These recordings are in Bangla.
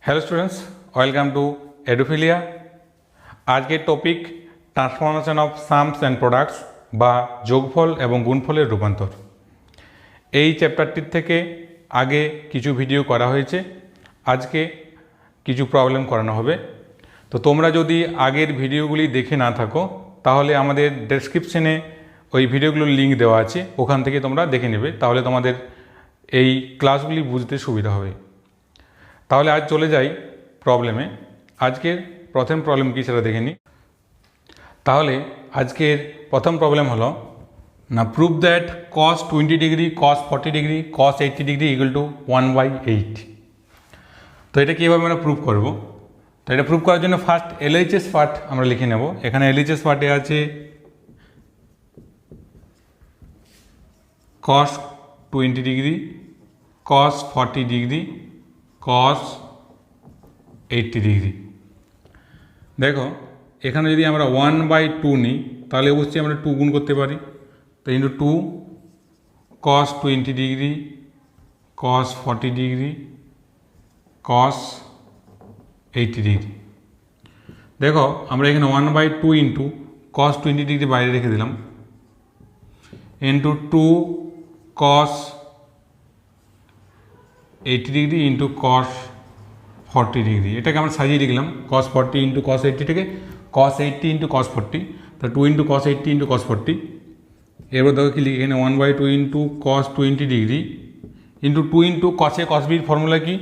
Hello students, welcome to Edufilia. आज के topic transformation of sums and products बा जोगफल एवं गुणफलेर रूपान्तर। এই চ্যাপ্টারটির থেকে আগে কিছু ভিডিও করা হয়েছে, আজকে কিছু প্রবলেম করানো হবে। তো তোমরা যদি আগের ভিডিওগুলি দেখে না থাকো তাহলে আমাদের ডেসক্রিপশনে ওই ভিডিওগুলোর লিঙ্ক দেওয়া আছে, ওখান থেকে তোমরা দেখে নেবে, তাহলে তোমাদের এই ক্লাসগুলি বুঝতে সুবিধা হবে। তাহলে আজ চলে যাই প্রবলেমে। আজকের প্রথম প্রবলেম কি সেটা দেখে নিই। তাহলে আজকের প্রথম প্রবলেম হলো না, prove that cos 20 degree, cos 40 degree, cos 80 degree equal to 1/8। তো এটা কীভাবে আমরা প্রুভ করব? তো এটা প্রুভ করার জন্য ফার্স্ট LHS পার্ট আমরা লিখে নেব। এখানে LHS পার্টে আছে cos 20 degree, cos 40 degree, cos 80 degree. দেখো এখানে যদি আমরা 1/2 নিই তাহলে অবশ্যই আমরা 2 গুণ করতে পারি। তো into 2 cos 20 degree, cos 40 degree, cos 80 degree. দেখো আমরা এখানে 1/2 ইন্টু cos 20 ডিগ্রি বাইরে রেখে দিলাম, into 2 cos 80 degree into cos 40 degree. এটাকে আমরা সাজিয়ে লিখলাম cos 40 ইন্টু cos 80 থেকে cos 80 ইন্টু cos 40, তো 2 ইন্টু cos 80 ইন্টু cos 40। এরপর দেখো কি লিখি, এখানে 1/2 into cos 20 degree into 2 into cos a cos b। Formula কি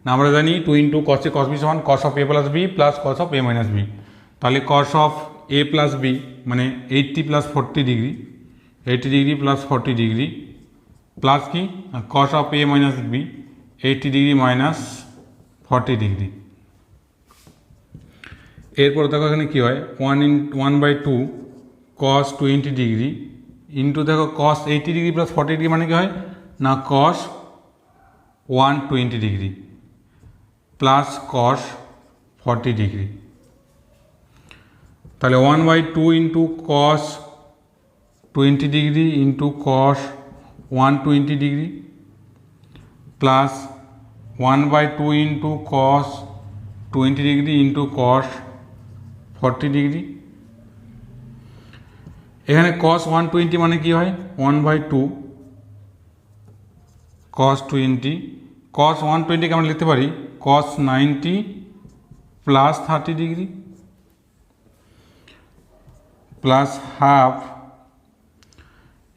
না আমরা জানি 2 into cos a cos b সমান cos of a plus b plus cos of a minus b। তাহলে cos of a plus b মানে 80 plus 40 degree, 80 degree plus 40 degree plus কি cos of a minus b 80 degree minus 40 degree. এরপর দেখো এখানে কী হয়, 1/2 cos 20 ডিগ্রি ইন্টু দেখো cos 80 ডিগ্রি প্লাস 40 ডিগ্রি মানে কী হয় না cos 120 degree plus cos 40 degree. তাহলে 1/2 into cos 20 degree into cos 120 degree plus 1/2 into cos 20 degree into cos 40 degree. এখানে cos 120 মানে কি হয় 1/2 cos 20, cos 120কে আমরা লিখতে পারি cos 90 plus 30 degree plus half.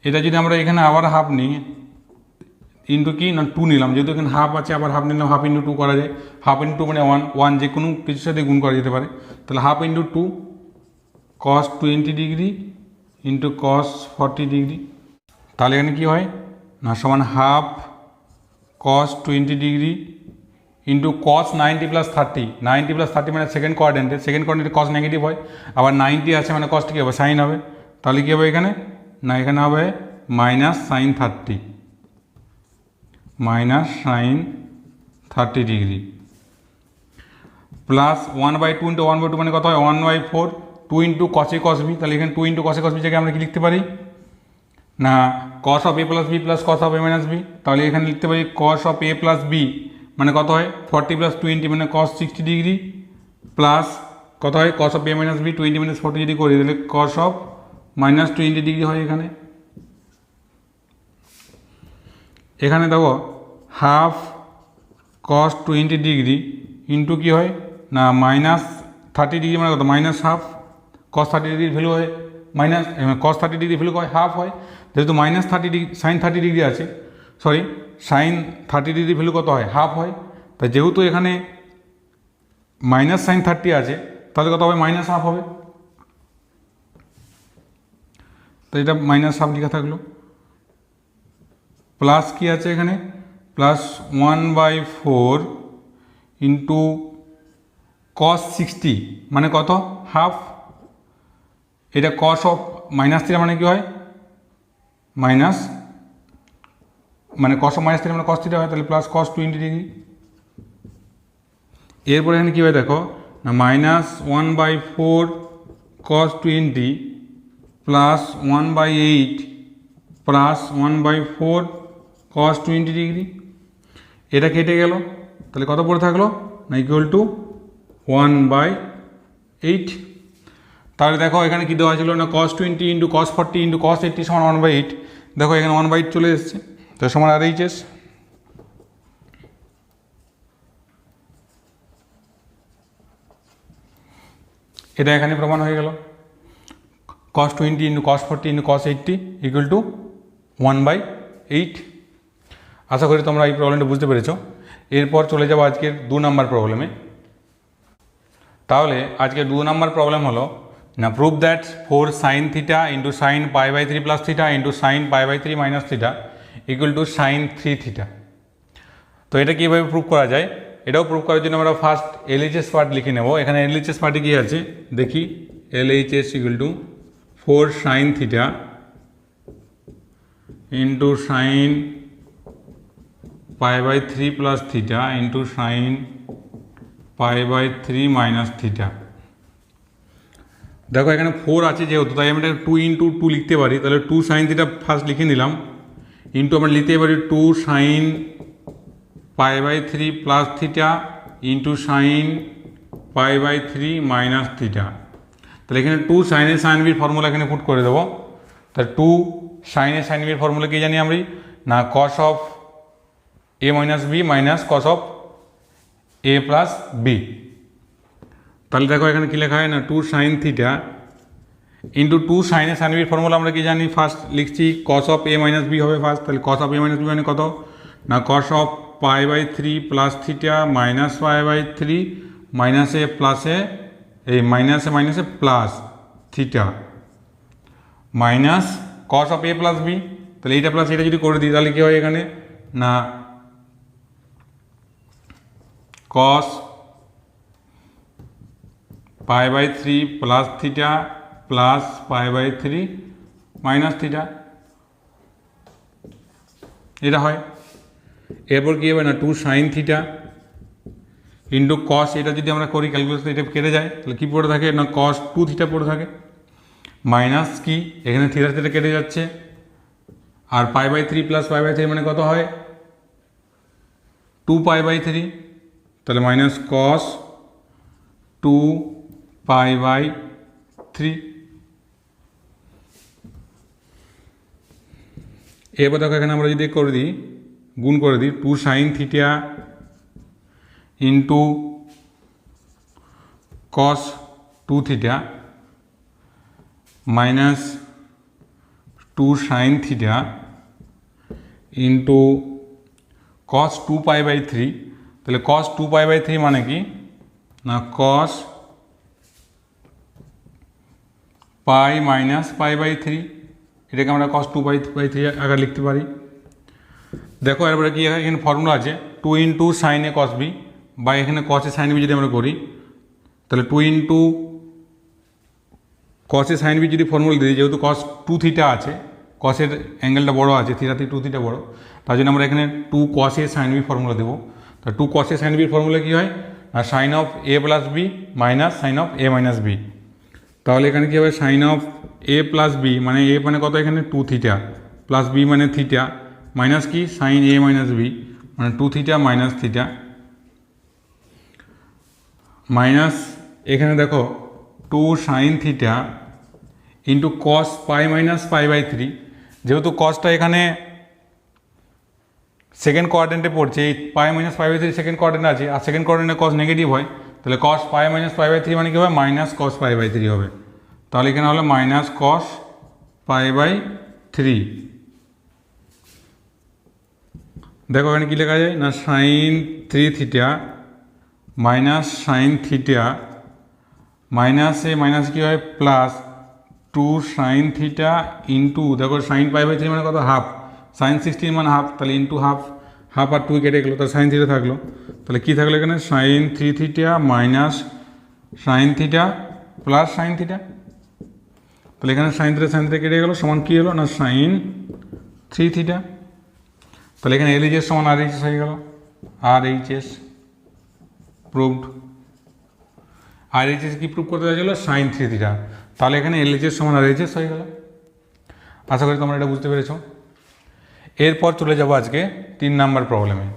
এটা যদি আমরা এখানে আবার হাফ নিই ইন্টু কি না 2 নিলাম, যেহেতু এখানে হাফ আছে আবার হাফ নিলাম, হাফ ইন্টু 2 করা যায়। হাফ ইন্টু 2 মানে 1 যে কোনো কিছুর সাথে গুণ করা যেতে পারে। তাহলে half into 2 cos 20 degree into cos 40 degree. তাহলে এখানে কী হয় না সমান half cos 20 degree into cos 90 plus 30। 90 plus 30 মানে সেকেন্ড কোয়াড্রেন্টে, সেকেন্ড কোয়াড্রেন্টে cos নেগেটিভ হয়, আবার 90 আছে মানে cos কী হবে সাইন হবে। তাহলে কী হবে এখানে না এখানে হবে minus sine 30, minus sine 30 degree plus 1/2 into 1/2 মানে কত হয় 1/4 2 into cos a cos b। তাহলে এখানে 2 into cos a cos b জায়গায় আমরা কি লিখতে পারি না cos of a plus b plus cos of a minus b। তাহলে এখানে লিখতে পারি cos of a plus b মানে কত হয় 40 প্লাস 20 মানে cos 60 ডিগ্রি প্লাস কত হয় cos of a minus b 20 minus 40 যদি করি তাহলে cos of মাইনাস 20 ডিগ্রি হয়। এখানে দেখো হাফ cos 20 ডিগ্রি ইন্টু কী হয় না মাইনাস 30 ডিগ্রি মানে কত মাইনাস হাফ। cos 30 ডিগ্রির ভ্যালু হয় মাইনাস, cos 30 ডিগ্রির ভ্যালু হয় হাফ হয়, যেহেতু মাইনাস 30 ডিগ্রি সাইন 30 ডিগ্রি আছে, সরি সাইন 30 ডিগ্রির ভ্যালু কত হয় হাফ হয়। তাই যেহেতু এখানে মাইনাস সাইন 30 আছে তাহলে কত হবে মাইনাস হাফ হবে। তো এটা মাইনাস হাফ লেখা থাকলো, প্লাস কি আছে এখানে প্লাস 1/4 ইন্টু cos 60 মানে কত হাফ। এটা cos অফ মাইনাস 3 মানে কি হয় মাইনাস, মানে cos অফ মাইনাস 3 মানে cos 3 হয়, তাহলে প্লাস cos 20 ডিগ্রি। এরপরে এখানে কী হয় দেখো না minus 1/4 cos 20 plus 1/8 plus 1/4 cos 20 degree. এটা কেটে গেল, তাহলে কত পড়ে থাকলো না ইকুয়াল টু 1/8। তাহলে দেখো এখানে কী দেওয়া ছিল না cos 20 into cos 40 into cos 80 সমান 1/8। দেখো এখানে 1/8 চলে এসছে, তো সমান RHS। এটা এখানে প্রমাণ হয়ে গেল, cos 20 into cos 40 into cos 80 equal to 1/8। আশা করি তোমরা এই প্রবলেমটা বুঝতে পেরেছো। এরপর চলে যাবো আজকের 2 নম্বর প্রবলেমে। তাহলে আজকের 2 নম্বর প্রবলেম হলো না prove that 4 sin theta into sine π/3 plus theta into sine π/3 minus theta equal to sine 3 theta. তো এটা কীভাবে প্রুভ করা যায়, এটাও প্রুভ করার জন্য আমরা ফার্স্ট LHS পার্ট লিখে নেব। এখানে LHS পার্টে কী আছে দেখি, LHS equal to 4 sin theta into sine π/3 plus theta into sine π/3 minus theta. দেখো এখানে 4 আছে যেহেতু, তাই আমরা 2 ইন্টু 2 লিখতে পারি। তাহলে 2 সাইন থিটা ফার্স্ট লিখে নিলাম, ইন্টু আমরা লিখতে পারি 2 sine π/3 plus theta into sine π/3 minus theta. তাহলে এখানে 2 সাইনের সাইন বির ফর্মুলা এখানে পুট করে দেবো। তাহলে 2 সাইনের সাইন বির ফর্মুলা কি জানি আমরা না cos of a minus b minus cos of a plus B. তাহলে দেখো এখানে কী লেখা হয় না 2 সাইন থিটা ইন্টু 2 সাইনের সাইন বির ফর্মুলা আমরা কি জানি, ফার্স্ট লিখছি cos of a minus B হবে ফার্স্ট। তাহলে cos of a minus B মানে কত না cos of π/3 plus theta minus π/3 minus A plus A, এই মাইনাসে মাইনাসে plus theta minus cos of a plus B. তাহলে এইটা প্লাস এটা যদি করে দিই তাহলে কী হয় এখানে না cos π/3 plus theta plus π/3 minus theta, এটা হয়। এরপর কী হবে না 2 সাইন থিটা ইন্টু cos, এটা যদি আমরা করি ক্যালকুলেশন এটা কেটে যায়, তাহলে কী পড়ে থাকে না cos 2 থিটা পড়ে থাকে মাইনাস কি এখানে থিটা থিটা কেটে যাচ্ছে, আর π/3 প্লাস π/3 মানে কত হয় 2π/3। তাহলে মাইনাস cos 2π/3। এবার দেখো এখানে আমরা যদি করে দিই গুণ করে দিই 2 sine theta into cos 2 theta minus 2 sine theta into cos 2π/3। তাহলে cos 2π/3 মানে কি না cos π মাইনাস π/3, এটাকে আমরা cos 2π/3 আকার লিখতে পারি। দেখো এরপরে কি এখানে ফর্মুলা আছে 2 ইন্টু সাইন এ cos বি, বা এখানে cos এ সাইন বি যদি আমরা করি তাহলে 2 into cos A sine B যদি ফর্মুলা দিই, যেহেতু cos 2 থিটা আছে, cos এর অ্যাঙ্গেলটা বড় আছে, থিটা থেকে 2 থিটা বড়, তার জন্য আমরা এখানে 2 cos A sine B formula দেবো। তা 2 cos এ সাইন বির ফর্মুলা কী হয় আর sine of A plus B minus sine of A minus B. তাহলে এখানে কী হবে sine of A plus B মানে এ মানে কত এখানে 2 থিটা প্লাস বি মানে থিটা মাইনাস কি সাইন এ মাইনাস বি মানে 2 থিটা মাইনাস থিটা মাইনাস এখানে দেখো 2 সাইন থিটা ইন্টু cos পাই মাইনাস π/3। যেহেতু cosটা এখানে সেকেন্ড কোয়াড্রেন্টে পড়ছে, এই পাই মাইনাস π/3 সেকেন্ড কোয়াড্রেন্টে আছে, আর সেকেন্ড কোয়াড্রেন্টে cos নেগেটিভ হয়, তাহলে cos পাই মাইনাস π/3 মানে কী হবে মাইনাস cos π/3 হবে। তাহলে এখানে হলো মাইনাস cos π/3। দেখো এখানে কী লেখা যায় না sine 3 theta minus sine theta minus A minus কী হয় প্লাস 2 সাইন থিটা ইন্টু দেখো সাইন π/3 মানে কত হাফ, সাইন 16 মানে হাফ, তাহলে ইন্টু হাফ, হাফ আর 2 কেটে গেলো, তাহলে সাইন থিটা থাকলো। তাহলে কী থাকলো এখানে sine 3 theta minus sine theta plus sine theta. তাহলে এখানে সাইন থিটা কেটে গেলো, সমান কী হলো না সাইন 3 থিটা। তাহলে এখানে LHS সমান RHS হয়ে গেল, RHS প্রুভড। RHS কি প্রুভ করতে চাইছিল সাইন 3 থিটা, তাহলে এখানে LHS সমান RHS হয়ে গেল। আশা করি তোমরা এটা বুঝতে পেরেছো। এরপর চলে যাব আজকে 3 নাম্বার প্রবলেমে।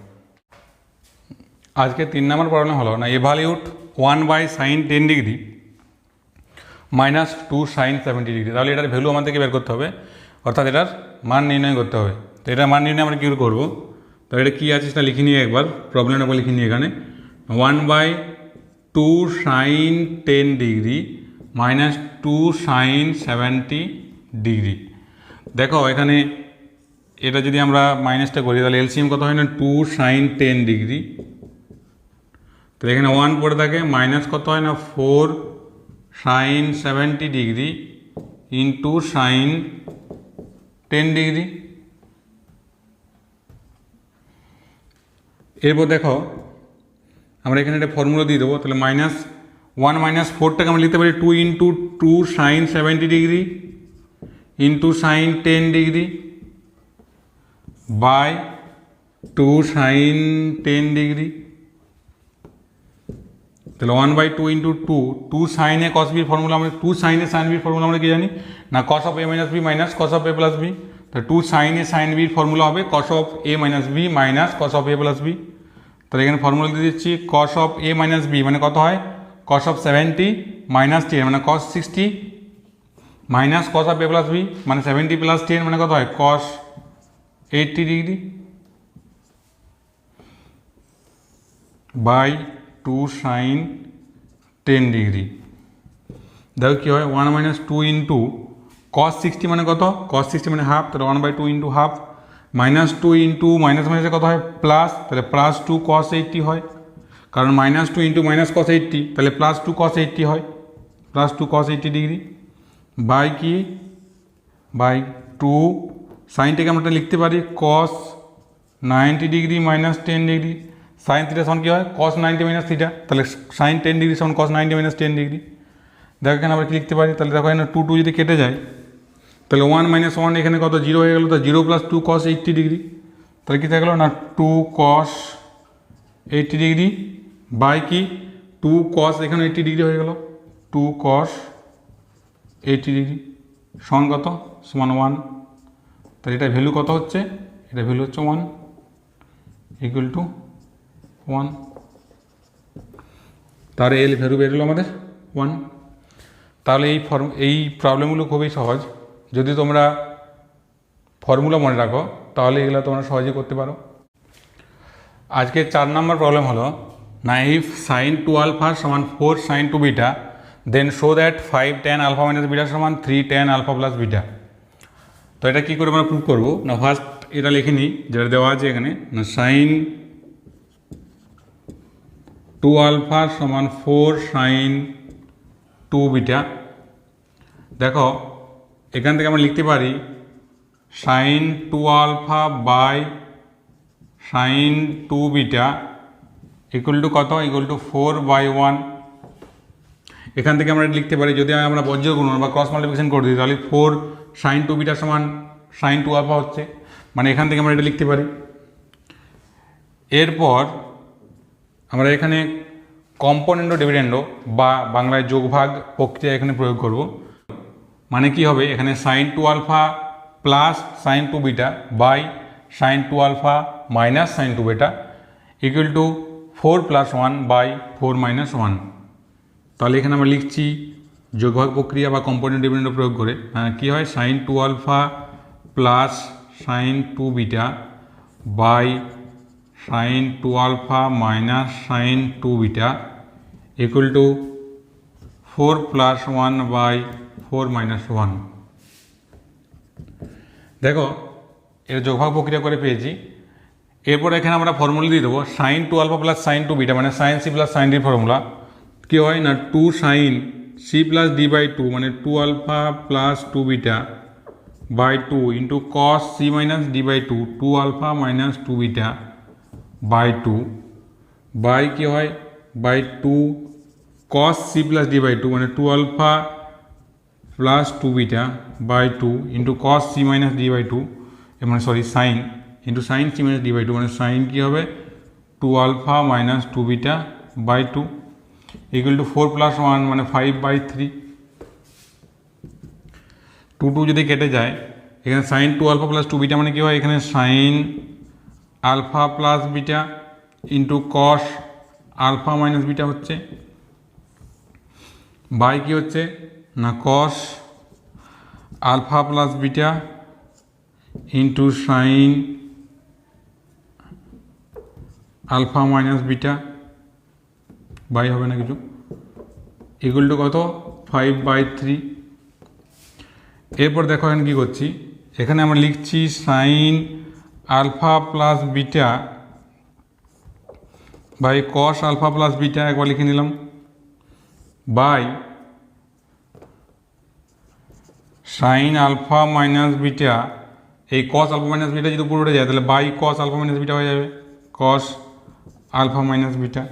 আজকে 3 নম্বর প্রবলেম হলো না এভালিউট 1/sin 10 degree minus 2sin 70 degree. তাহলে এটার ভ্যালু আমাদেরকে বের করতে হবে, অর্থাৎ এটার মান নির্ণয় করতে হবে। তো এটার মান নির্ণয় আমরা কী করে করবো? তো এটা কী আছে সেটা লিখে নিয়ে একবার প্রবলেমটা লিখে নিয়ে এখানে 1/2sin 10 degree minus 2sin 70 degree. দেখো এখানে এটা যদি আমরা মাইনাসটা করি তাহলে এলসিএম কত হয় না 2sin 10 ডিগ্রি, তো এখানে 1 পড়ে থাকে, মাইনাস কত হয় না 4sin 70 degree into sin 10 degree. এরপর দেখো আমরা এখানে একটা ফর্মুলা দিয়ে দেবো, তাহলে -1 - 4টাকে আমরা লিখতে পারি 2 × 2sin 70 degree into sin 10 degree by 2sin 10 degree. তাহলে 1/2 × 2 sin a cos b formula আমরা 2 sin a sin b formula আমরা কি জানি না cos of a minus b minus cos of a plus b। তো 2 sin a sin b formula হবে cos of a minus b minus cos of a plus b। তাহলে এখানে ফর্মুলা দিয়ে দিচ্ছি cos of a minus b মানে কত হয় cos of 70 minus 10 মানে cos 60 minus cos of a plus b মানে 70 plus 10 মানে কত হয় cos 80 degree by 2 sin 10 degree. দেখো কী হয় 1 - 2 ইন্টু cos 60 মানে কত cos 60 মানে হাফ, তাহলে 1/2 into half minus 2 into minus মাইনাসে কত হয় প্লাস, তাহলে প্লাস 2 cos 80 হয়, কারণ -2 ইন্টু মাইনাস cos 80 তাহলে প্লাস 2 cos 80 হয়, প্লাস 2 cos 80 ডিগ্রি বাই কি বাই 2 সাইনটাকে আমরা লিখতে পারি cos 90 degree minus 10 degree. Sine theta সমান কী হয় cos 90 মাইনাস থিটা, তাহলে সাইন 10 ডিগ্রি সমান cos 90 মাইনাস 10 ডিগ্রি। দেখো এখানে আমরা কি লিখতে পারি, তাহলে দেখো এখানে 2 যদি কেটে যায় তাহলে 1 - 1 এখানে কত 0 হয়ে গেল, তো 0 + 2 cos 80 ডিগ্রি, তাহলে কী থাকলো না 2 cos 80 ডিগ্রি বাই কি 2 cos এখানে 80 ডিগ্রি হয়ে গেল 2 cos 80 ডিগ্রি সমান কত সমান 1। তাহলে এটা ভ্যালু কত হচ্ছে, এটা ভ্যালু হচ্ছে 1 ইকুয়াল টু 1। তাহলে এর ভ্যালু বেরোলো আমাদের 1। তাহলে এই প্রবলেমগুলো খুবই সহজ, যদি তোমরা ফর্মুলা মনে রাখো তাহলে এগুলো তোমরা সহজেই করতে পারো। আজকে 4 নম্বর প্রবলেম হলো না ইফ sin 2α সমান 4 sin 2β then show that 5 tan α - β সমান 3 tan α + β। তো এটা কী করে আমরা প্রুভ করবো না, ফার্স্ট এটা লিখে নিই যেটা দেওয়া আছে এখানে না sin 2α সমান 4 sin 2β। দেখো এখান থেকে আমরা লিখতে পারি sin 2α by sin 2β equal to কত ইকুয়াল টু 4/1। এখান থেকে আমরা লিখতে পারি যদি আমরা বজ্র গুণন বা ক্রস মাল্টিপ্লিকেশন করে দিই তাহলে 4 sin 2β সমান sin 2α হচ্ছে, মানে এখান থেকে আমরা এটা লিখতে পারি। এরপর আমরা এখানে কম্পোনেন্টো ডিভিডেন্ডো বা বাংলায় যোগভাগ প্রক্রিয়া এখানে প্রয়োগ করব, মানে কি হবে এখানে sin 2α plus sin 2β by sin 2α minus sin 2β equal to 4 + 1 by 4 - 1। তাহলে এখানে আমরা লিখছি যোগভাগ প্রক্রিয়া বা কম্পোনেন্ট ডিভিডেন্ডো প্রয়োগ করে কি হয় sin 2α plus sin 2β by sin 2α minus sin 2β equal to 4 + 1 by 4 - 1। দেখো এর যোগভাগ প্রক্রিয়া করে পেয়েছি। এরপর এখানে আমরা ফর্মুলা দিয়ে দেবো sin 2α প্লাস sin 2β মানে sin c plus sin d formula কী হয় না 2 sin c প্লাস d/2 মানে 2α প্লাস 2β by 2 into cos c minus d/2 2α minus 2β by 2 by কী হয় by 2 cos c plus d/2 মানে 2α প্লাস 2β by 2 into cos c minus d/2 মানে sorry sine into sine c minus d/2 মানে সাইন কী হবে 2α মাইনাস 2β বাই 2 ইকুয়াল টু 4 + 1 মানে 5/3। 2 যদি কেটে যায় এখানে sin 2α প্লাস 2β মানে কী হয় এখানে sin α plus β into cos alpha minus beta হচ্ছে, বাই কি হচ্ছে না cos alpha plus beta into sine alpha minus beta by হবে না কিছু, ইকুয়াল টু কত 5/3। এরপর দেখো এখানে কী করছি, এখানে আমরা লিখছি sine alpha plus beta by cos alpha plus beta একবার লিখে নিলাম, by sine alpha minus beta, এই কস আলফা মাইনাস বিটা যদি উপরে উঠে যায় তাহলে by cos alpha minus beta হয়ে যাবে, cos alpha minus beta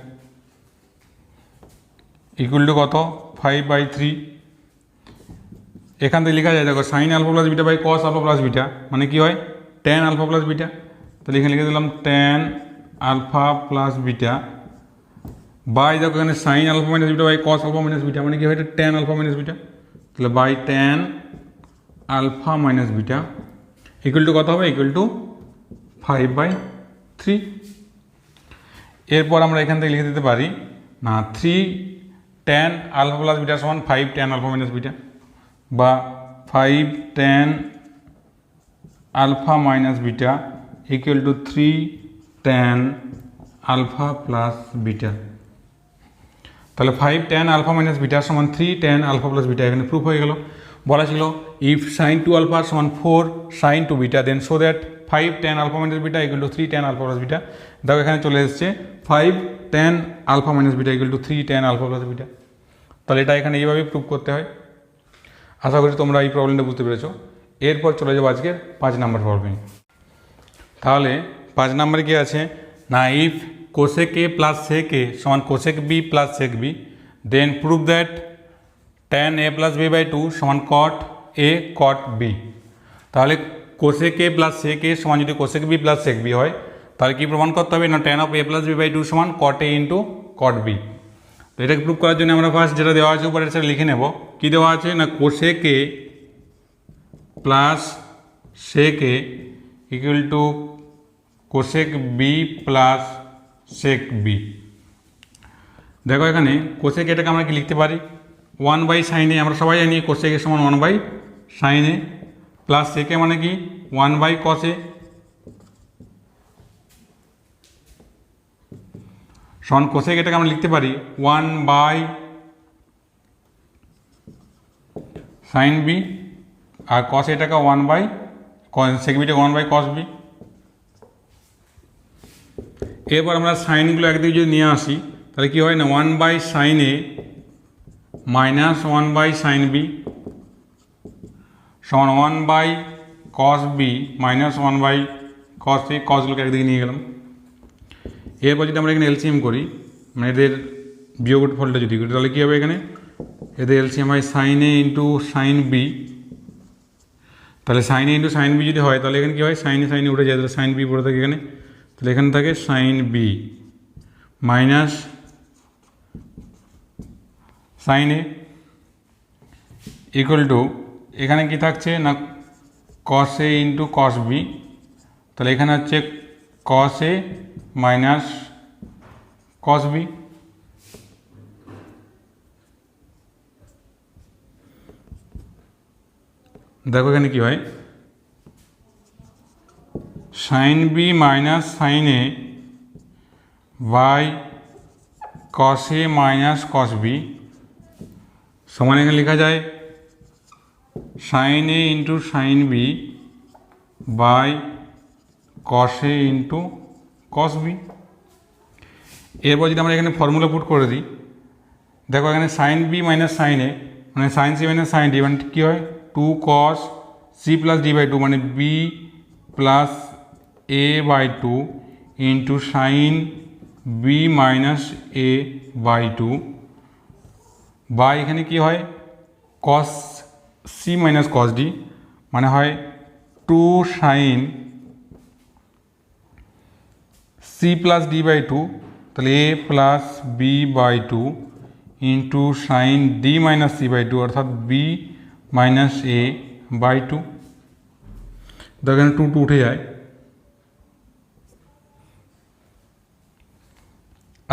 equal to কত 5/3। এখান থেকে লেখা যায় দেখো sine alpha plus beta by cos alpha plus beta মানে কি হয় ট্যান আলফা প্লাস বিটা, তাহলে এখানে লিখে দিলাম tan alpha plus beta by দেখো এখানে sine alpha minus beta by cos alpha minus beta মানে কি হয় ট্যান আলফা মাইনাস বিটা, তাহলে by tan alpha minus beta equal to কত হবে ইকুয়াল টু 5/3। এরপর আমরা এখান থেকে লিখে দিতে পারি না 3 ট্যান আলফা প্লাস বিটা সমান 5 ট্যান আলফা মাইনাস বিটা বা 5 tan alpha minus beta equal to 3 tan alpha plus beta. তাহলে 5 ট্যান আলফা মাইনাস বিটা সমান 3 ট্যান আলফা প্লাস বিটা, এখানে প্রুফ হয়ে গেল। বলা ছিল ইফ সাইন টু আলফা সমান 4 sine two beta then so that 5 tan alpha minus beta equal to 3 tan alpha plus beta. দেখো এখানে চলে এসেছে 5 tan alpha minus beta equal to 3 tan alpha plus beta. তাহলে এটা এখানে এইভাবেই প্রুফ করতে হয়। আশা করি তোমরা এই প্রবলেমটা বুঝতে পেরেছো। এরপর চলে যাবো আজকের 5 নম্বর প্রবলেম। তাহলে 5 নম্বরে কি আছে না if cosec A plus sec A সমান cosec B plus sec B then prove that tan A plus B by 2 সমান কট এ কট বি। তাহলে cosec A plus sec A সমান যদি cosec B plus sec B হয় তাহলে কি প্রমাণ করতে হবে না tan of A plus B by 2 সমান cot A into cot B. তো এটাকে প্রুভ করার জন্য আমরা ফার্স্ট যেটা দেওয়া আছে উপরে সেটা লিখে নেব। কি দেওয়া আছে না cosec A plus sec a equal to cosec B plus sec b. দেখো এখানে কোসেক এটাকে আমরা কি লিখতে পারি 1/sin এ, আমরা সবাই জানি কোসেক এর সমান 1/sin এ প্লাস সেক এ মানে কি 1/cos এ সমান কোসেক এটাকে আমরা লিখতে পারি 1/sin বি আর cos এটাকে 1/sec বিটাকে 1/cos বি। এরপর আমরা সাইনগুলো একদিকে যদি নিয়ে আসি তাহলে কি হয় না 1/sin এ মাইনাস 1/sin বি সমান 1/cos বি মাইনাস 1/cos এ, কসগুলোকে একদিকে নিয়ে গেলাম। এরপর যদি আমরা এখানে এলসিএম করি মানে এদের বিয়োগ ফলটা যদি করি তাহলে কী হবে এখানে এদের এলসিএম হয় sign a into sine B. তাহলে sign a into sine B যদি হয় তাহলে এখানে কী হয় সাইনে উঠে যায়, তাহলে সাইন বি পড়ে থাকে এখানে, তাহলে এখানে থাকে sine B minus sine a equal to এখানে কি থাকছে না কস এ ইন্টু কস বি। তাহলে এখানে হচ্ছে কস এ মাইনাস কস বি। দেখো এখানে কি হয় sine B minus sine a by cos a minus cos b সমান এখানে লেখা যায় sine a into sine b by cos a into cos b. এরপর যদি আমরা এখানে ফর্মুলা পুট করে দিই দেখো এখানে sine B minus sine A মানে sine C minus sine D মানে কী হয় 2 cos C plus D by 2 মানে B plus A by 2 into sine B minus A by 2 বা এখানে কি হয় cos C minus cos D মানে হয় 2 sine C plus D by 2 তাহলে A plus B by 2 into sine D minus C by 2 অর্থাৎ বি মাইনাস এ বাই 2। দেখেন 2 উঠে যায়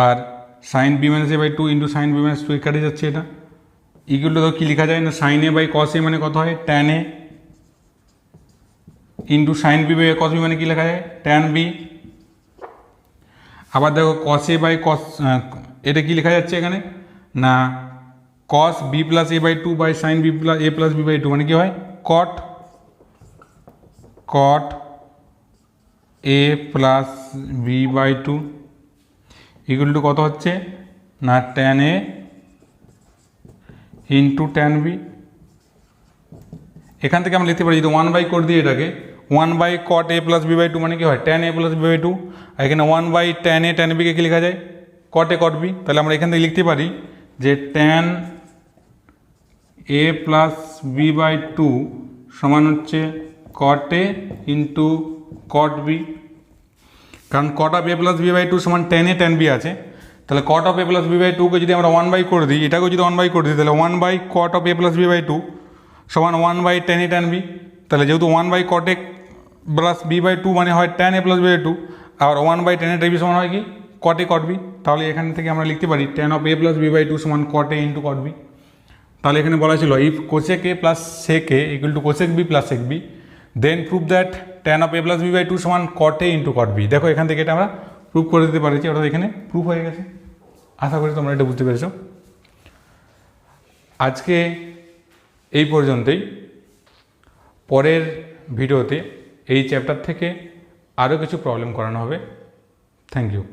আর sine B minus A by two into sine B minus two কেটে যাচ্ছে এটা, ইকুয়াল টু কী লেখা যায় না সাইন এ বাই কস এ মানে কত হয় tan A into sine b by cos b মানে কী লেখা যায় ট্যান বি। আবার দেখো কস এ বাই কস, এটা কী লেখা যাচ্ছে এখানে না cos B plus A by two by sine B plus A plus B by two মানে কী হয় cot cot A plus B by two equal to কত হচ্ছে না ট্যান এ ইন্টু ট্যান বি। এখান থেকে আমরা লিখতে পারি যদি ওয়ান বাই কোট দিই এটাকে one by cot A plus B by two মানে কি হয় tan A plus B by two, আর এখানে one by tan A tan বিকে কী লেখা যায় কট এ কট বি। তাহলে আমরা এখান থেকে লিখতে পারি যে tan A plus B by two সমান হচ্ছে cot A into cot B, কারণ cot of A plus B by two সমান ট্যান এ ট্যান বি আছে। তাহলে cot of A plus B by টুকে যদি আমরা ওয়ান বাই করে দিই, এটাকেও যদি ওয়ান বাই করে দিই, তাহলে one by cot of A plus B by two সমান one by tan A tan B. তাহলে যেহেতু one by cot A plus B by two মানে হয় tan A plus B by two, আর one by tan A tan B সমান হয় কি কট এ কট বি। তাহলে এখান থেকে আমরা লিখতে পারি tan of A plus B by two সমান cot A into cot B. তাহলে এখানে বলা ছিল if cosec A plus sec a equal to cosec B plus sec B then prove that tan of A plus B by two সমান cot A into cot B. দেখো এখান থেকে এটা আমরা প্রুভ করে দিতে পারছি, অর্থাৎ এখানে প্রুভ হয়ে গেছে। আশা করি তোমরা এটা বুঝতে পেরেছ। আজকে এই পর্যন্তই, পরের ভিডিওতে এই চ্যাপ্টার থেকে আরও কিছু প্রবলেম করানো হবে। Thank you.